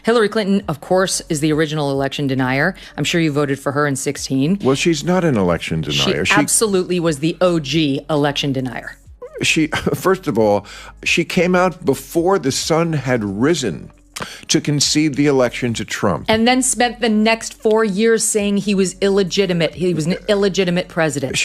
Hillary Clinton, of course, is the original election denier. I'm sure you voted for her in 2016. Well, she's not an election denier. She absolutely was the OG election denier. First of all, she came out before the sun had risen to concede the election to Trump. And then spent the next 4 years saying he was illegitimate. He was an illegitimate president.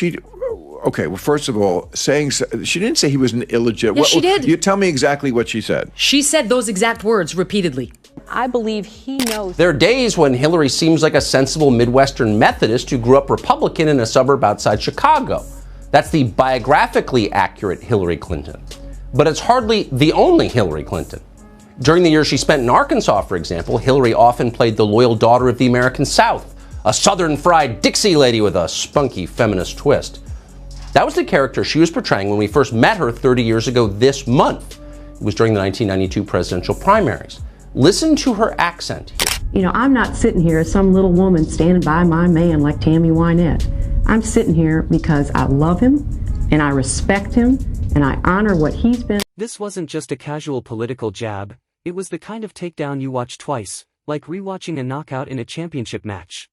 Okay, well, first of all, she didn't say he was an illegitimate. Yes, she did. You tell me exactly what she said. She said those exact words repeatedly. I believe he knows. There are days when Hillary seems like a sensible Midwestern Methodist who grew up Republican in a suburb outside Chicago. That's the biographically accurate Hillary Clinton. But it's hardly the only Hillary Clinton. During the years she spent in Arkansas, for example, Hillary often played the loyal daughter of the American South, a Southern fried Dixie lady with a spunky feminist twist. That was the character she was portraying when we first met her 30 years ago this month. It was during the 1992 presidential primaries. Listen to her accent here. You know, I'm not sitting here as some little woman standing by my man like Tammy Wynette. I'm sitting here because I love him, and I respect him, and I honor what he's been. This wasn't just a casual political jab. It was the kind of takedown you watch twice, like rewatching a knockout in a championship match.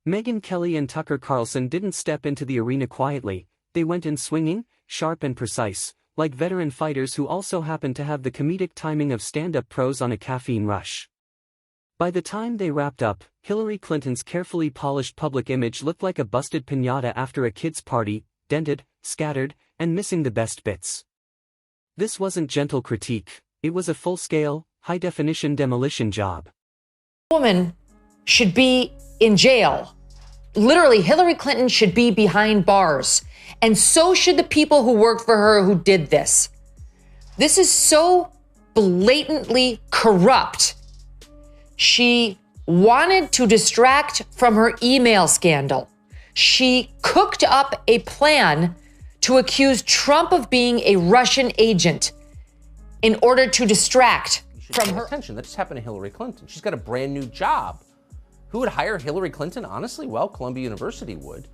Megyn Kelly and Tucker Carlson didn't step into the arena quietly. They went in swinging, sharp and precise, like veteran fighters who also happened to have the comedic timing of stand-up pros on a caffeine rush. By the time they wrapped up, Hillary Clinton's carefully polished public image looked like a busted piñata after a kid's party, dented, scattered, and missing the best bits. This wasn't gentle critique. It was a full-scale, high-definition demolition job. Woman should be in jail. Literally, Hillary Clinton should be behind bars. And so should the people who worked for her who did this. This is so blatantly corrupt. She wanted to distract from her email scandal. She cooked up a plan to accuse Trump of being a Russian agent in order to distract from her. Attention, that just happened to Hillary Clinton. She's got a brand new job. Who would hire Hillary Clinton? Honestly, well, Columbia University would.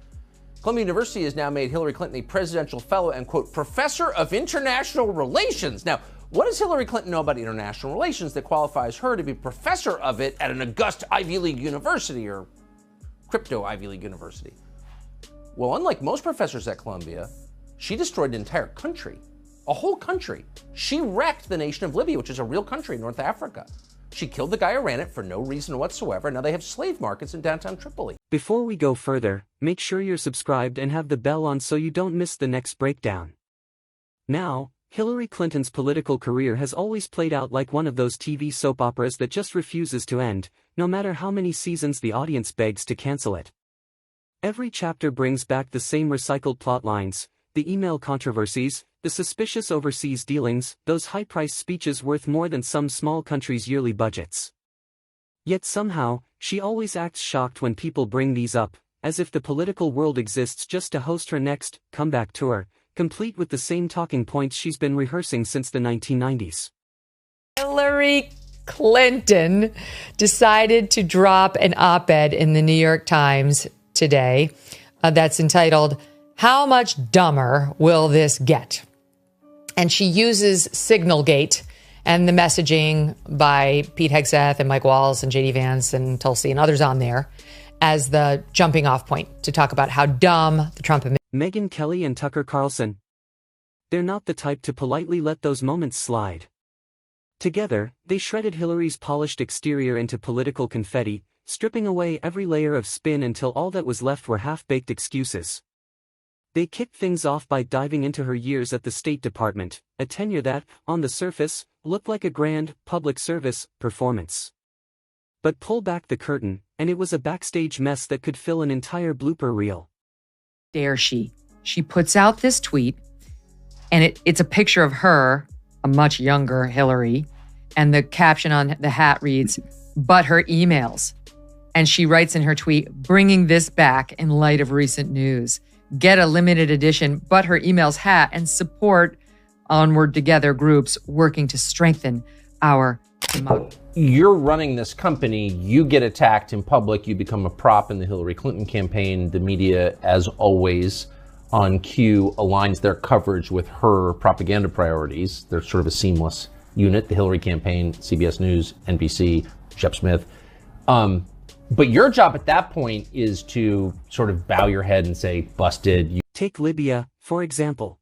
Columbia University has now made Hillary Clinton a presidential fellow and, quote, professor of international relations. Now, what does Hillary Clinton know about international relations that qualifies her to be professor of it at an august Ivy League university or crypto Ivy League university? Well, unlike most professors at Columbia, she destroyed an entire country, a whole country. She wrecked the nation of Libya, which is a real country in North Africa. She killed the guy who ran it for no reason whatsoever. Now they have slave markets in downtown Tripoli. Before we go further, make sure you're subscribed and have the bell on so you don't miss the next breakdown. Now, Hillary Clinton's political career has always played out like one of those TV soap operas that just refuses to end, no matter how many seasons the audience begs to cancel it. Every chapter brings back the same recycled plot lines, the email controversies, the suspicious overseas dealings, those high-priced speeches worth more than some small country's yearly budgets. Yet somehow, she always acts shocked when people bring these up, as if the political world exists just to host her next comeback tour, complete with the same talking points she's been rehearsing since the 1990s. Hillary Clinton decided to drop an op-ed in the New York Times today that's entitled, "How much dumber will this get?" And she uses Signalgate and the messaging by Pete Hegseth and Mike Walls and JD Vance and Tulsi and others on there as the jumping off point to talk about how dumb the Trump administration. Megyn Kelly and Tucker Carlson. They're not the type to politely let those moments slide. Together, they shredded Hillary's polished exterior into political confetti, stripping away every layer of spin until all that was left were half-baked excuses. They kicked things off by diving into her years at the State Department, a tenure that, on the surface, looked like a grand, public service performance. But pull back the curtain, and it was a backstage mess that could fill an entire blooper reel. Dare she? She puts out this tweet, and it's a picture of her, a much younger Hillary, and the caption on the hat reads, "But her emails." And she writes in her tweet, "Bringing this back in light of recent news. Get a limited edition But Her Emails hat and support Onward Together groups working to strengthen our democracy." You're running this company, you get attacked in public, you become a prop in the Hillary Clinton campaign. The media, as always, on cue, aligns their coverage with her propaganda priorities. They're sort of a seamless unit, the Hillary campaign, CBS News, NBC, Shep Smith. But your job at that point is to sort of bow your head and say, busted. Take Libya, for example.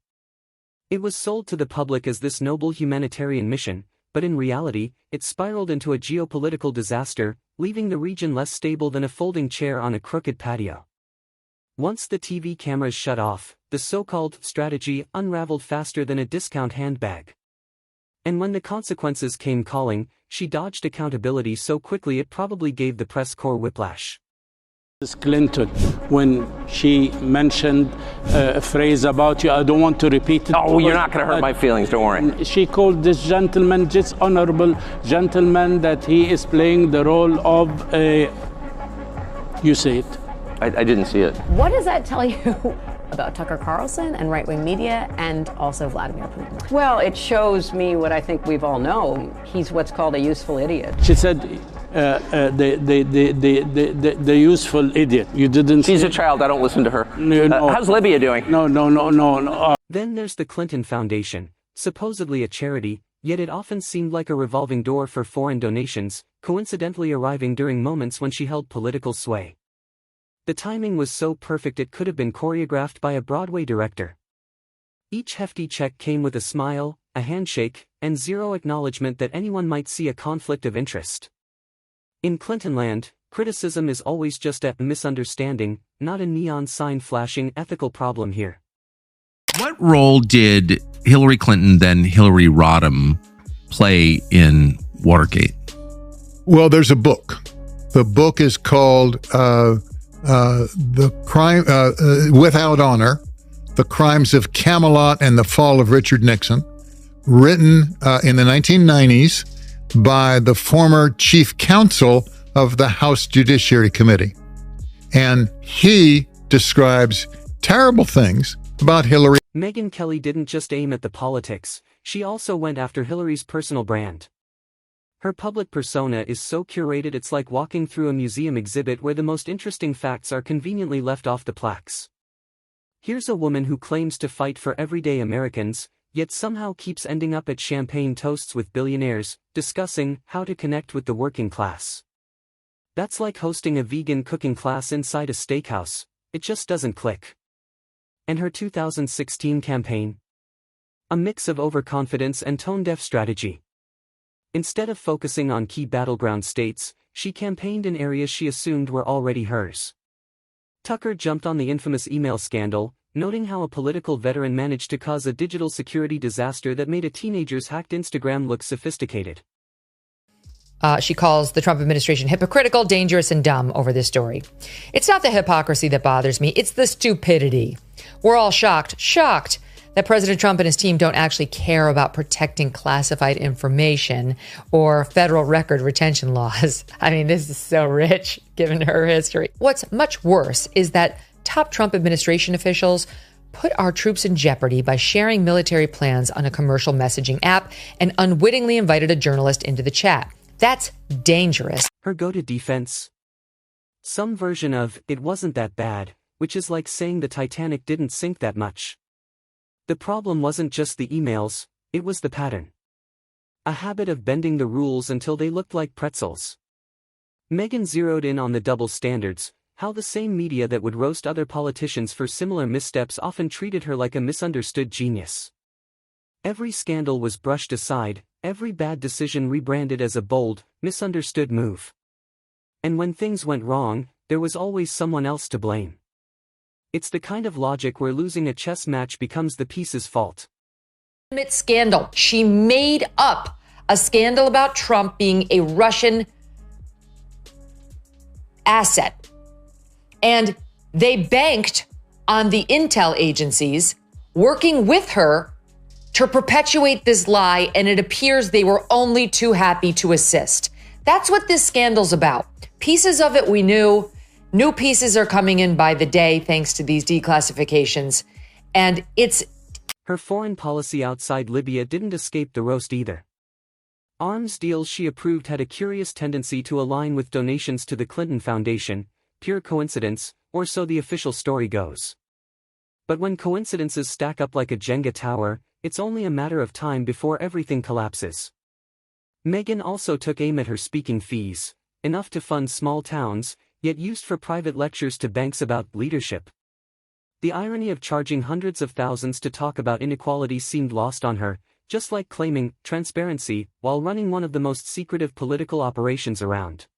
It was sold to the public as this noble humanitarian mission, but in reality, it spiraled into a geopolitical disaster, leaving the region less stable than a folding chair on a crooked patio. Once the TV cameras shut off, the so-called strategy unraveled faster than a discount handbag. And when the consequences came calling, she dodged accountability so quickly it probably gave the press corps whiplash. Clinton, when she mentioned a phrase about you, I don't want to repeat it. Oh, you're not going to hurt my feelings, don't worry. She called this gentleman, this honorable gentleman, that he is playing the role of a... You say it. I didn't see it. What does that tell you about Tucker Carlson and right-wing media and also Vladimir Putin? Well, it shows me what I think we've all known. He's what's called a useful idiot. She said, the useful idiot. You didn't... She's a child. I don't listen to her. No. How's Libya doing? No. Then there's the Clinton Foundation, supposedly a charity, yet it often seemed like a revolving door for foreign donations, coincidentally arriving during moments when she held political sway. The timing was so perfect it could have been choreographed by a Broadway director. Each hefty check came with a smile, a handshake, and zero acknowledgement that anyone might see a conflict of interest. In Clintonland, criticism is always just a misunderstanding, not a neon sign flashing ethical problem here. What role did Hillary Clinton, then Hillary Rodham, play in Watergate? Well, there's a book. The book is called The Crime Without Honor, The Crimes of Camelot and the Fall of Richard Nixon, written in the 1990s by the former chief counsel of the House Judiciary Committee. And he describes terrible things about Hillary. Megyn Kelly didn't just aim at the politics, she also went after Hillary's personal brand. Her public persona is so curated it's like walking through a museum exhibit where the most interesting facts are conveniently left off the plaques. Here's a woman who claims to fight for everyday Americans, yet somehow keeps ending up at champagne toasts with billionaires, discussing how to connect with the working class. That's like hosting a vegan cooking class inside a steakhouse, it just doesn't click. And her 2016 campaign? A mix of overconfidence and tone-deaf strategy. Instead of focusing on key battleground states, she campaigned in areas she assumed were already hers. Tucker jumped on the infamous email scandal, noting how a political veteran managed to cause a digital security disaster that made a teenager's hacked Instagram look sophisticated. She calls the Trump administration hypocritical, dangerous, and dumb over this story. It's not the hypocrisy that bothers me, it's the stupidity. We're all shocked that President Trump and his team don't actually care about protecting classified information or federal record retention laws. I mean, this is so rich, given her history. What's much worse is that top Trump administration officials put our troops in jeopardy by sharing military plans on a commercial messaging app and unwittingly invited a journalist into the chat. That's dangerous. Her go-to defense? Some version of, it wasn't that bad, which is like saying the Titanic didn't sink that much. The problem wasn't just the emails, it was the pattern. A habit of bending the rules until they looked like pretzels. Megyn zeroed in on the double standards, how the same media that would roast other politicians for similar missteps often treated her like a misunderstood genius. Every scandal was brushed aside, every bad decision rebranded as a bold, misunderstood move. And when things went wrong, there was always someone else to blame. It's the kind of logic where losing a chess match becomes the piece's fault. Scandal. She made up a scandal about Trump being a Russian asset. And they banked on the intel agencies working with her to perpetuate this lie, and it appears they were only too happy to assist. That's what this scandal's about. Pieces of it we knew. New pieces are coming in by the day thanks to these declassifications. And it's... Her foreign policy outside Libya didn't escape the roast either. Arms deals she approved had a curious tendency to align with donations to the Clinton Foundation, pure coincidence, or so the official story goes. But when coincidences stack up like a Jenga tower, it's only a matter of time before everything collapses. Megyn also took aim at her speaking fees, enough to fund small towns, yet used for private lectures to banks about leadership. The irony of charging hundreds of thousands to talk about inequality seemed lost on her, just like claiming transparency while running one of the most secretive political operations around.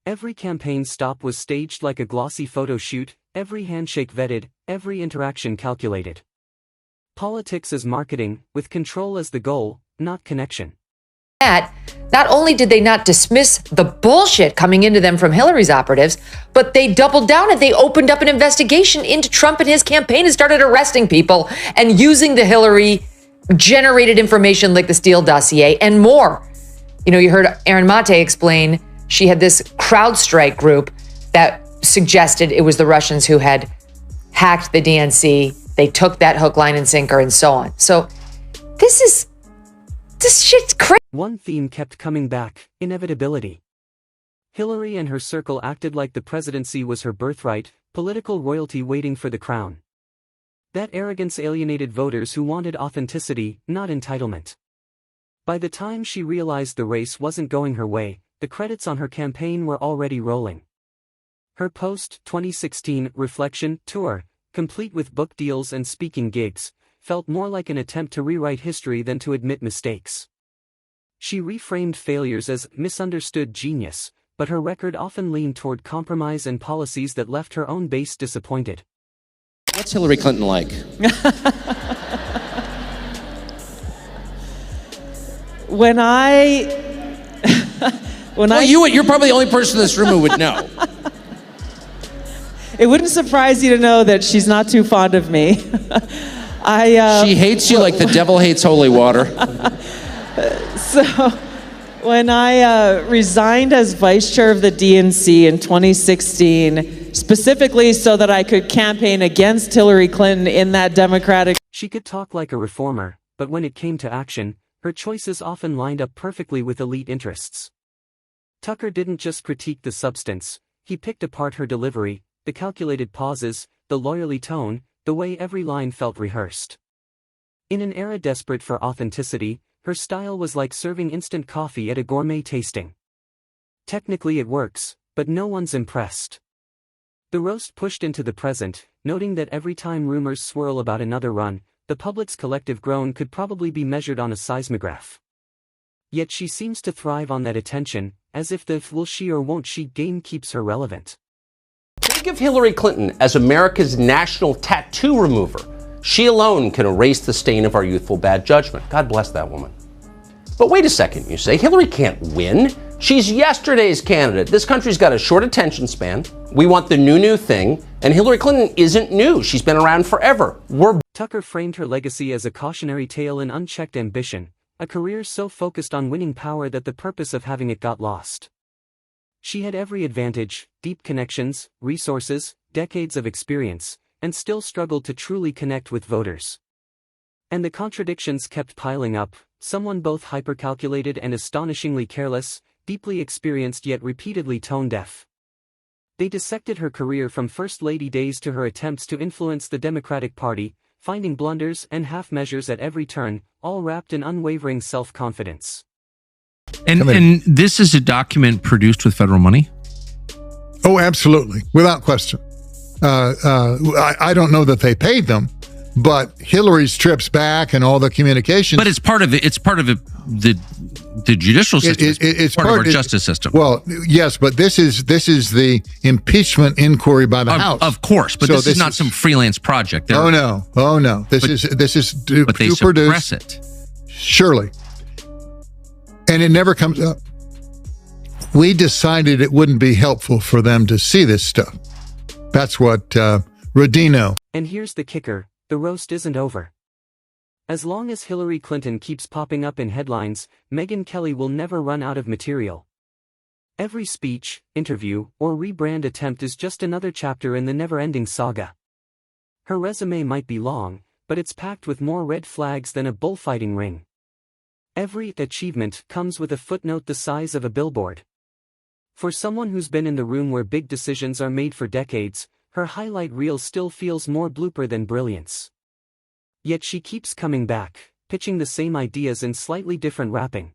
Every campaign stop was staged like a glossy photo shoot, every handshake vetted, every interaction calculated. Politics as marketing, with control as the goal, not connection. Not only did they not dismiss the bullshit coming into them from Hillary's operatives, but they doubled down and they opened up an investigation into Trump and his campaign and started arresting people and using the Hillary generated information like the Steele dossier and more. You heard Erin Maté explain she had this CrowdStrike group that suggested it was the Russians who had hacked the DNC. They took that hook, line, and sinker and so on. So this shit's crazy. One theme kept coming back: inevitability. Hillary and her circle acted like the presidency was her birthright, political royalty waiting for the crown. That arrogance alienated voters who wanted authenticity, not entitlement. By the time she realized the race wasn't going her way, the credits on her campaign were already rolling. Her post-2016 reflection tour, complete with book deals and speaking gigs, felt more like an attempt to rewrite history than to admit mistakes. She reframed failures as misunderstood genius, but her record often leaned toward compromise and policies that left her own base disappointed. What's Hillary Clinton like? You're probably the only person in this room who would know. It wouldn't surprise you to know that she's not too fond of me. She hates you like the devil hates holy water. So, when I resigned as vice chair of the DNC in 2016, specifically so that I could campaign against Hillary Clinton in that Democratic... She could talk like a reformer, but when it came to action, her choices often lined up perfectly with elite interests. Tucker didn't just critique the substance, he picked apart her delivery, the calculated pauses, the lawyerly tone, the way every line felt rehearsed. In an era desperate for authenticity, her style was like serving instant coffee at a gourmet tasting. Technically it works, but no one's impressed. The roast pushed into the present, noting that every time rumors swirl about another run, the public's collective groan could probably be measured on a seismograph. Yet she seems to thrive on that attention, as if the will she or won't she game keeps her relevant. Think of Hillary Clinton as America's national tattoo remover. She alone can erase the stain of our youthful bad judgment. God bless that woman. But wait a second, you say. Hillary can't win. She's yesterday's candidate. This country's got a short attention span. We want the new thing. And Hillary Clinton isn't new. She's been around forever. Tucker framed her legacy as a cautionary tale in unchecked ambition, a career so focused on winning power that the purpose of having it got lost. She had every advantage: deep connections, resources, decades of experience, and still struggled to truly connect with voters. And the contradictions kept piling up: someone both hyper-calculated and astonishingly careless, deeply experienced yet repeatedly tone-deaf. They dissected her career from First Lady days to her attempts to influence the Democratic Party, finding blunders and half-measures at every turn, all wrapped in unwavering self-confidence. And this is a document produced with federal money? Oh, absolutely, without question. I don't know that they paid them, but Hillary's trips back and all the communications. But it's part of it. It's part of it, the judicial system. It's part of our justice system. Well, yes, but this is the impeachment inquiry by the House, of course. But so this is not some freelance project. Oh no. This is but they suppress it. Surely, and it never comes up. We decided it wouldn't be helpful for them to see this stuff. That's what Rodino. And here's the kicker: the roast isn't over. As long as Hillary Clinton keeps popping up in headlines, Megyn Kelly will never run out of material. Every speech, interview, or rebrand attempt is just another chapter in the never-ending saga. Her resume might be long, but it's packed with more red flags than a bullfighting ring. Every achievement comes with a footnote the size of a billboard. For someone who's been in the room where big decisions are made for decades, her highlight reel still feels more blooper than brilliance. Yet she keeps coming back, pitching the same ideas in slightly different wrapping.